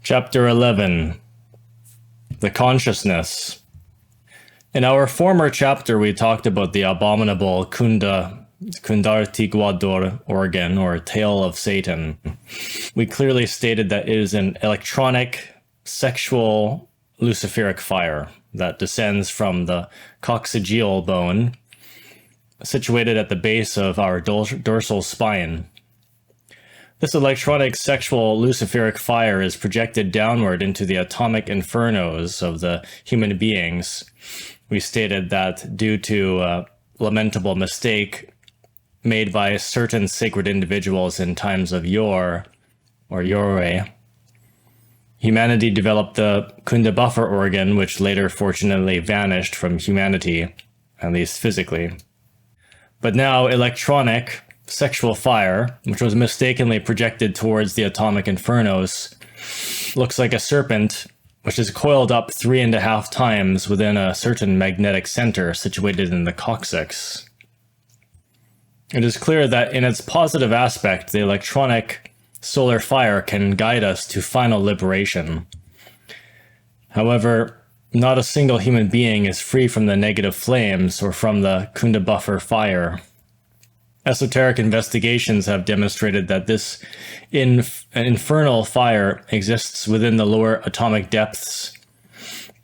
Chapter 11. The Consciousness. In our former chapter, we talked about the abominable Kundartigwador organ, or tail of Satan. We clearly stated that it is an electronic, sexual, luciferic fire that descends from the coccygeal bone, situated at the base of our dorsal spine. This electronic, sexual, luciferic fire is projected downward into the atomic infernos of the human beings. We stated that due to a lamentable mistake made by certain sacred individuals in times of yore, or yore, humanity developed the Kunda buffer organ, which later fortunately vanished from humanity, at least physically. But now electronic, sexual fire, which was mistakenly projected towards the atomic infernos, looks like a serpent which is coiled up 3.5 times within a certain magnetic center situated in the coccyx. It is clear that in its positive aspect, the electronic solar fire can guide us to final liberation. However, not a single human being is free from the negative flames or from the Kunda buffer fire. Esoteric investigations have demonstrated that this infernal fire exists within the lower atomic depths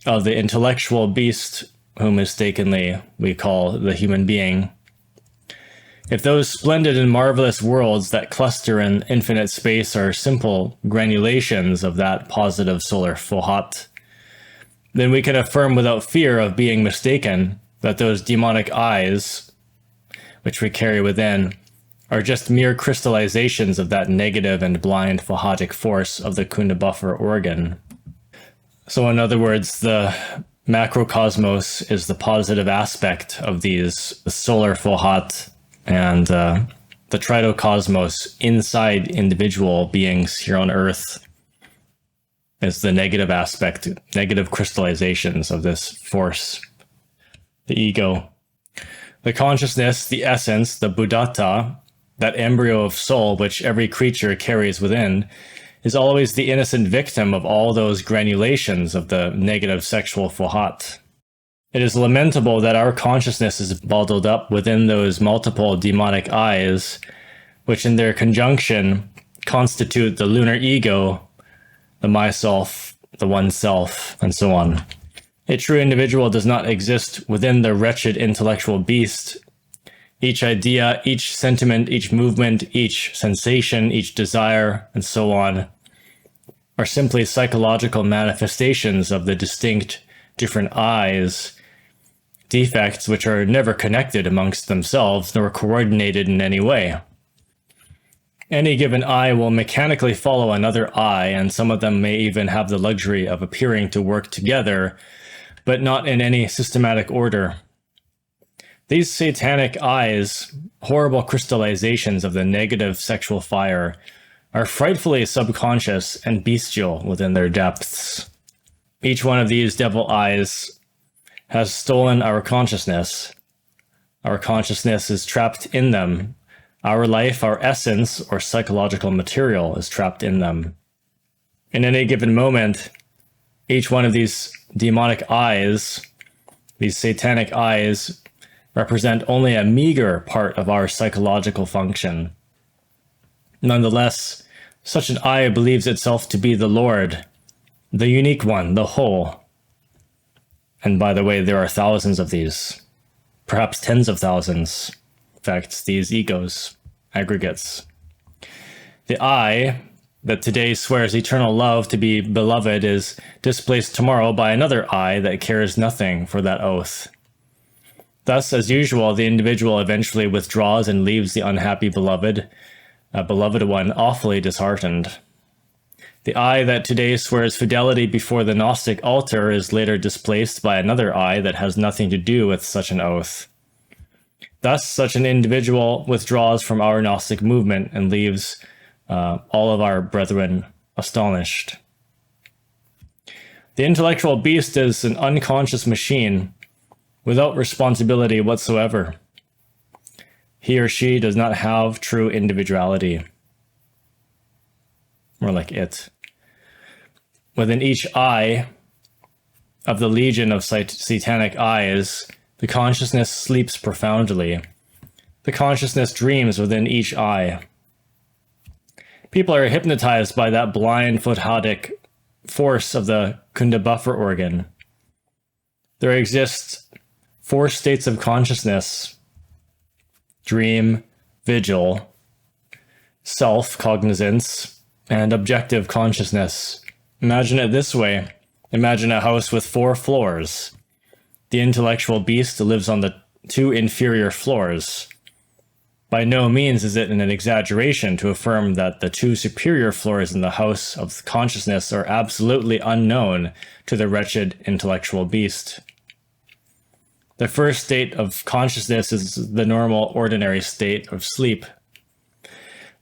of the intellectual beast, whom mistakenly we call the human being. If those splendid and marvelous worlds that cluster in infinite space are simple granulations of that positive solar fohat, then we can affirm without fear of being mistaken that those demonic eyes, which we carry within, are just mere crystallizations of that negative and blind fohatic force of the Kunda buffer organ. So in other words, the macrocosmos is the positive aspect of these solar fohat, and the tritocosmos inside individual beings here on Earth is the negative aspect, negative crystallizations of this force, the ego. The consciousness, the essence, the buddhata, that embryo of soul which every creature carries within, is always the innocent victim of all those granulations of the negative sexual fohat. It is lamentable that our consciousness is bottled up within those multiple demonic eyes, which in their conjunction constitute the lunar ego, the myself, the oneself, and so on. A true individual does not exist within the wretched intellectual beast. Each idea, each sentiment, each movement, each sensation, each desire, and so on, are simply psychological manifestations of the distinct, different eyes, defects which are never connected amongst themselves nor coordinated in any way. Any given eye will mechanically follow another eye, and some of them may even have the luxury of appearing to work together, but not in any systematic order. These satanic eyes, horrible crystallizations of the negative sexual fire, are frightfully subconscious and bestial within their depths. Each one of these devil eyes has stolen our consciousness. Our consciousness is trapped in them. Our life, our essence, or psychological material is trapped in them. In any given moment, each one of these demonic eyes, these satanic eyes, represent only a meager part of our psychological function. Nonetheless, such an eye believes itself to be the Lord, the unique one, the whole. And by the way, there are thousands of these, perhaps tens of thousands. In fact, these egos, aggregates. The I that today swears eternal love to be beloved is displaced tomorrow by another I that cares nothing for that oath. Thus, as usual, the individual eventually withdraws and leaves the unhappy beloved one awfully disheartened. The I that today swears fidelity before the Gnostic altar is later displaced by another I that has nothing to do with such an oath. Thus, such an individual withdraws from our Gnostic movement and leaves all of our brethren astonished. The intellectual beast is an unconscious machine without responsibility whatsoever. He or she does not have true individuality. More like it. within each eye of the legion of satanic eyes, the consciousness sleeps profoundly. The consciousness dreams within each eye. People are hypnotized by that blind photodic force of the Kunda buffer organ. There exists 4 states of consciousness: dream, vigil, self-cognizance, and objective consciousness. Imagine it this way. Imagine a house with 4 floors. The intellectual beast lives on the 2 inferior floors. By no means is it an exaggeration to affirm that the 2 superior floors in the house of consciousness are absolutely unknown to the wretched intellectual beast. The first state of consciousness is the normal, ordinary state of sleep.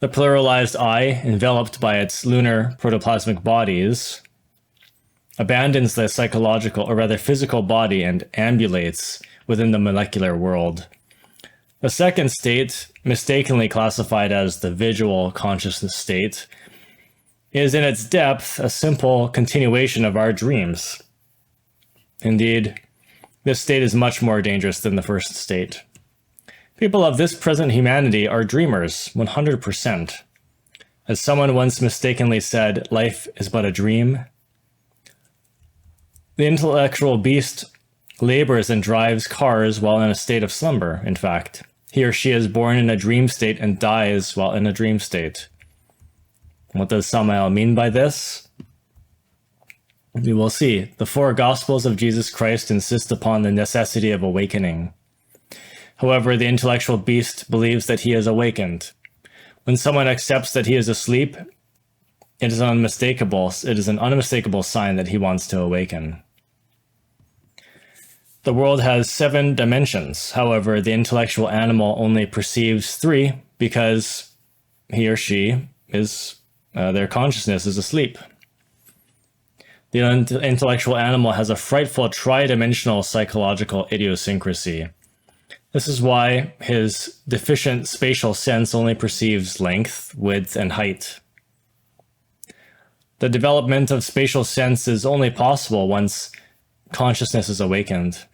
The pluralized I, enveloped by its lunar protoplasmic bodies, abandons the psychological, or rather physical body and ambulates within the molecular world. The second state, mistakenly classified as the visual consciousness state, is in its depth a simple continuation of our dreams. Indeed, this state is much more dangerous than the first state. People of this present humanity are dreamers, 100%. As someone once mistakenly said, life is but a dream. The intellectual beast labors and drives cars while in a state of slumber, in fact. He or she is born in a dream state and dies while in a dream state. What does Samael mean by this? We will see. The 4 Gospels of Jesus Christ insist upon the necessity of awakening. However, the intellectual beast believes that he is awakened. When someone accepts that he is asleep, it is unmistakable. It is an unmistakable sign that he wants to awaken. The world has 7 dimensions. However, the intellectual animal only perceives 3 because he or she is, their consciousness is asleep. The intellectual animal has a frightful tridimensional psychological idiosyncrasy. This is why his deficient spatial sense only perceives length, width, and height. The development of spatial sense is only possible once consciousness is awakened.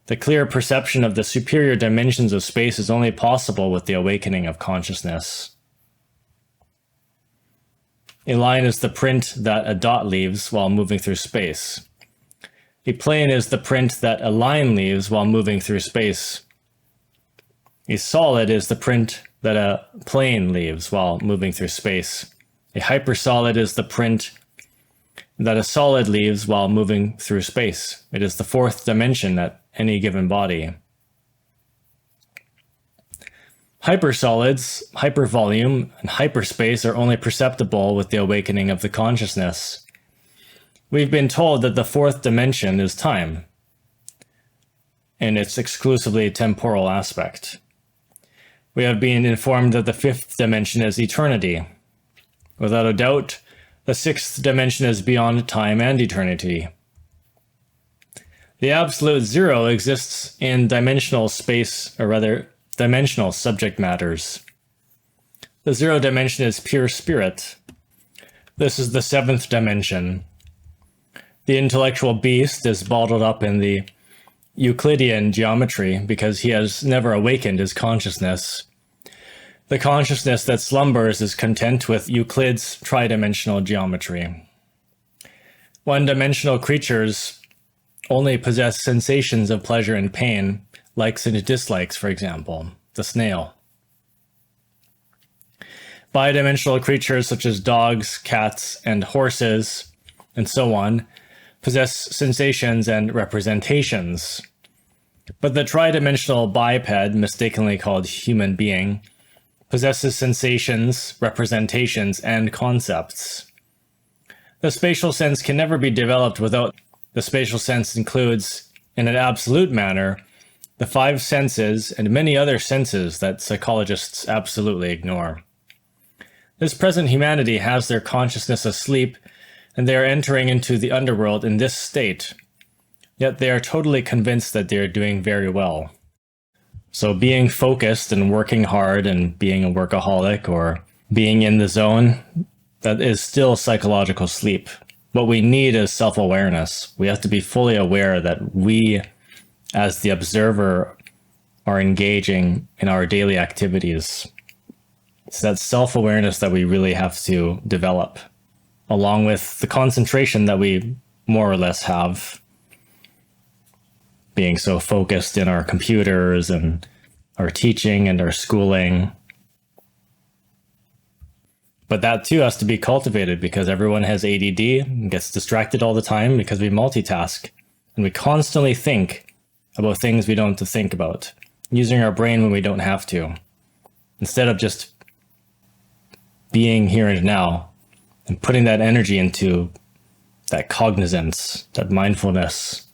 The clear perception of the superior dimensions of space is only possible with the awakening of consciousness. A line is the print that a dot leaves while moving through space. A plane is the print that a line leaves while moving through space. A solid is the print that a plane leaves while moving through space. A hypersolid is the print that a solid leaves while moving through space. It is the 4th dimension at any given body. Hypersolids, hypervolume, and hyperspace are only perceptible with the awakening of the consciousness. We've been told that the 4th dimension is time, in its exclusively temporal aspect. We have been informed that the 5th dimension is eternity. Without a doubt, the 6th dimension is beyond time and eternity. The absolute zero exists in dimensional space, or rather, dimensional subject matters. The 0 dimension is pure spirit. This is the 7th dimension. The intellectual beast is bottled up in the Euclidean geometry because he has never awakened his consciousness. The consciousness that slumbers is content with Euclid's tridimensional geometry. One-dimensional creatures only possess sensations of pleasure and pain, likes and dislikes, for example, the snail. Bidimensional creatures such as dogs, cats, and horses, and so on, possess sensations and representations. But the tridimensional biped, mistakenly called human being, possesses sensations, representations, and concepts. The spatial sense can never be developed without. The spatial sense includes, in an absolute manner, the 5 senses and many other senses that psychologists absolutely ignore. This present humanity has their consciousness asleep, and they are entering into the underworld in this state, yet they are totally convinced that they are doing very well. So being focused and working hard and being a workaholic or being in the zone, that is still psychological sleep. What we need is self-awareness. We have to be fully aware that we, as the observer, are engaging in our daily activities. It's that self-awareness that we really have to develop, along with the concentration that we more or less have, being so focused in our computers and our teaching and our schooling. But that too has to be cultivated, because everyone has ADD and gets distracted all the time because we multitask and we constantly think about things we don't have to think about, using our brain when we don't have to, instead of just being here and now and putting that energy into that cognizance, that mindfulness,